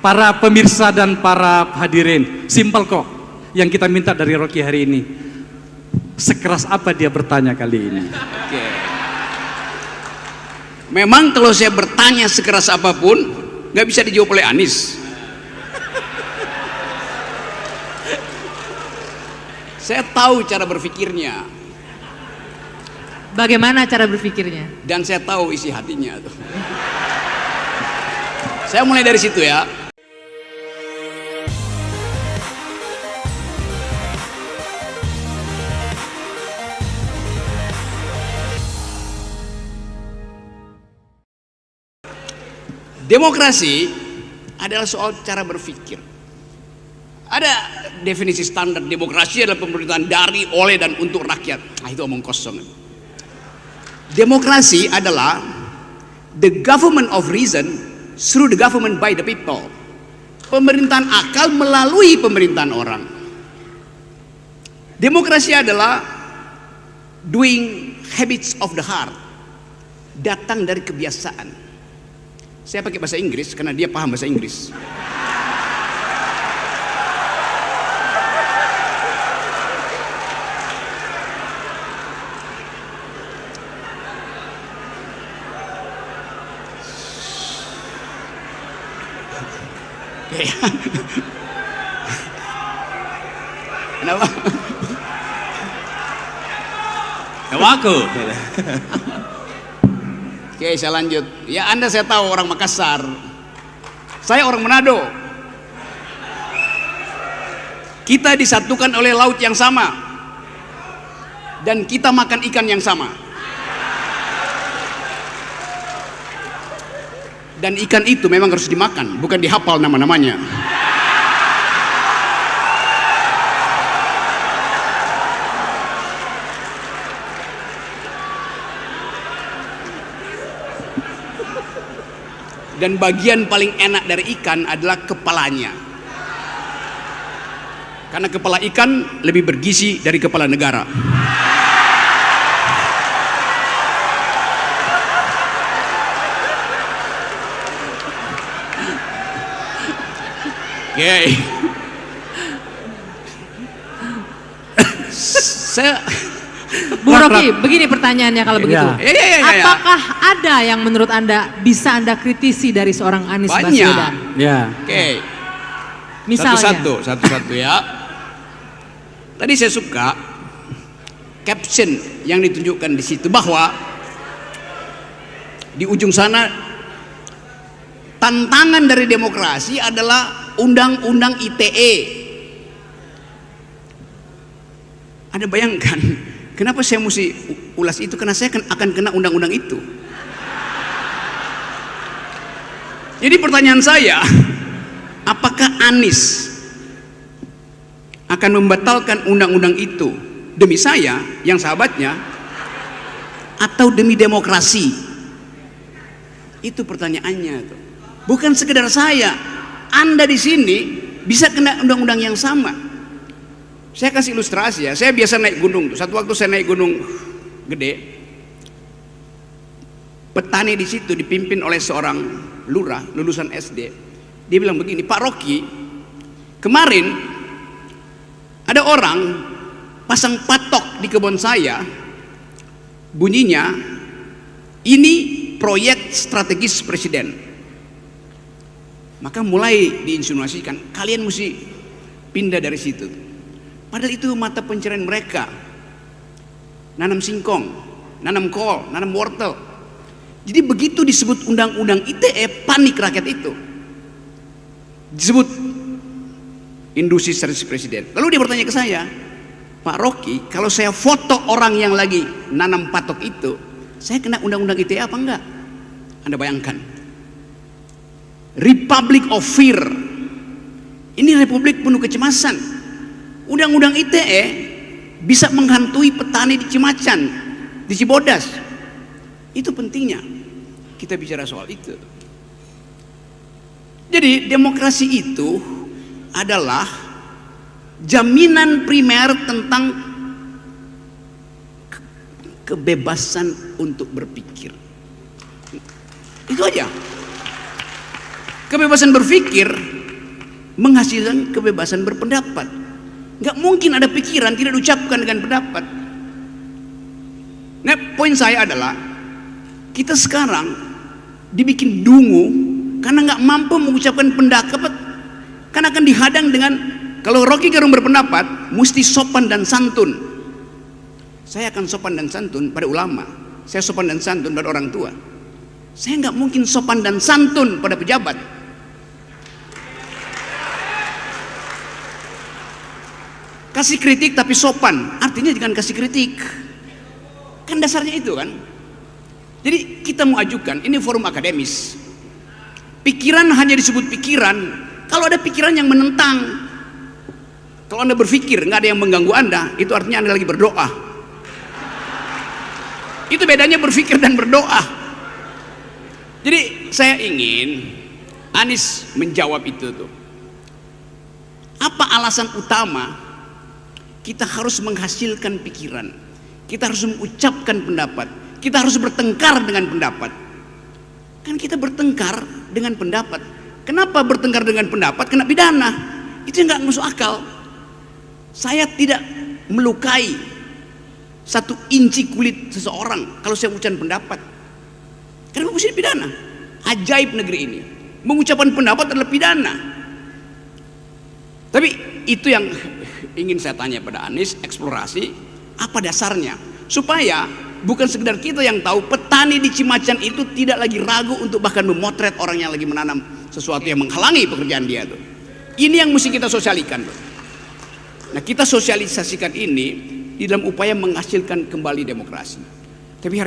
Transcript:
para pemirsa dan para hadirin, simpel kok yang kita minta dari Rocky hari ini. Sekeras apa dia bertanya kali ini? Oke. Memang kalau saya bertanya sekeras apapun, nggak bisa dijawab oleh Anies. Saya tahu cara berpikirnya. Bagaimana cara berpikirnya? Dan saya tahu isi hatinya tuh. Saya mulai dari situ ya. Demokrasi adalah soal cara berpikir. Ada definisi standar demokrasi adalah pemerintahan dari, oleh, dan untuk rakyat. Nah, itu omong kosong. Demokrasi adalah the government of reason through the government by the people. Pemerintahan akal melalui pemerintahan orang. Demokrasi adalah doing habits of the heart. Datang dari kebiasaan. Saya pakai bahasa Inggris karena dia paham bahasa Inggris. Kenapa? Kenapa aku? Oke, saya lanjut. Ya, Anda saya tahu orang Makassar. Saya orang Manado. Kita disatukan oleh laut yang sama. Dan kita makan ikan yang sama. Dan ikan itu memang harus dimakan, bukan dihafal nama-namanya. Dan bagian paling enak dari ikan adalah kepalanya. Karena kepala ikan lebih bergizi dari kepala negara. Oke. Saya Bu Rocky, begini pertanyaannya kalau begitu. Ya. Apakah ada yang menurut Anda bisa Anda kritisi dari seorang Anies Baswedan? Ya. Oke. Misalnya. Satu-satu ya. Tadi saya suka caption yang ditunjukkan di situ bahwa di ujung sana tantangan dari demokrasi adalah undang-undang ITE. Anda bayangkan kenapa saya mesti ulas itu? Karena saya akan kena undang-undang itu. Jadi pertanyaan saya, apakah Anies akan membatalkan undang-undang itu demi saya, yang sahabatnya, atau demi demokrasi? Itu pertanyaannya. Bukan sekedar saya, Anda di sini bisa kena undang-undang yang sama. Saya kasih ilustrasi ya. Saya biasa naik gunung tuh. Satu waktu saya naik gunung gede. Petani di situ dipimpin oleh seorang lurah lulusan SD. Dia bilang begini, Pak Rocky, kemarin ada orang pasang patok di kebun saya. Bunyinya, ini proyek strategis presiden. Maka mulai diinsinuasikan, kalian mesti pindah dari situ. Padahal itu mata pencarian mereka. Nanam singkong, nanam kol, nanam wortel. Jadi begitu disebut undang-undang ITE, panik rakyat itu. Disebut industri strategis presiden. Lalu dia bertanya ke saya, Pak Rocky, kalau saya foto orang yang lagi nanam patok itu, saya kena undang-undang ITE apa enggak? Anda bayangkan. Republic of Fear. Ini republik penuh kecemasan. Undang-undang ITE bisa menghantui petani di Cimacan, di Cibodas. Itu pentingnya kita bicara soal itu. Jadi demokrasi itu adalah jaminan primer tentang kebebasan untuk berpikir. Itu aja. Kebebasan berpikir menghasilkan kebebasan berpendapat. Nggak mungkin ada pikiran tidak diucapkan dengan pendapat. Nah, poin saya adalah kita sekarang dibikin dungu karena nggak mampu mengucapkan pendapat, karena akan dihadang dengan, kalau Rocky Gerung berpendapat mesti sopan dan santun. Saya akan sopan dan santun pada ulama, saya sopan dan santun pada orang tua. Saya nggak mungkin sopan dan santun pada pejabat. Kasih kritik tapi sopan, artinya jangan kasih kritik. Kan dasarnya itu kan. Jadi kita mau ajukan, ini forum akademis. Pikiran hanya disebut pikiran kalau ada pikiran yang menentang. Kalau Anda berpikir nggak ada yang mengganggu Anda, itu artinya Anda lagi berdoa. Itu bedanya berpikir dan berdoa. Jadi saya ingin Anies menjawab itu tuh. Apa alasan utama kita harus menghasilkan pikiran, kita harus mengucapkan pendapat, kita harus bertengkar dengan pendapat? Kan kita bertengkar dengan pendapat. Kenapa bertengkar dengan pendapat kena pidana? Itu nggak masuk akal. Saya tidak melukai satu inci kulit seseorang kalau saya mengucapkan pendapat. Kenapa mesti pidana? Ajaib negeri ini. Mengucapkan pendapat adalah pidana. Tapi itu yang ingin saya tanya pada Anies, eksplorasi apa dasarnya, supaya bukan sekedar kita yang tahu, petani di Cimacan itu tidak lagi ragu untuk bahkan memotret orang yang lagi menanam sesuatu yang menghalangi pekerjaan dia tuh. Ini yang mesti kita sosialisasikan tuh. Nah, kita sosialisasikan ini di dalam upaya menghasilkan kembali demokrasi. Tapi hari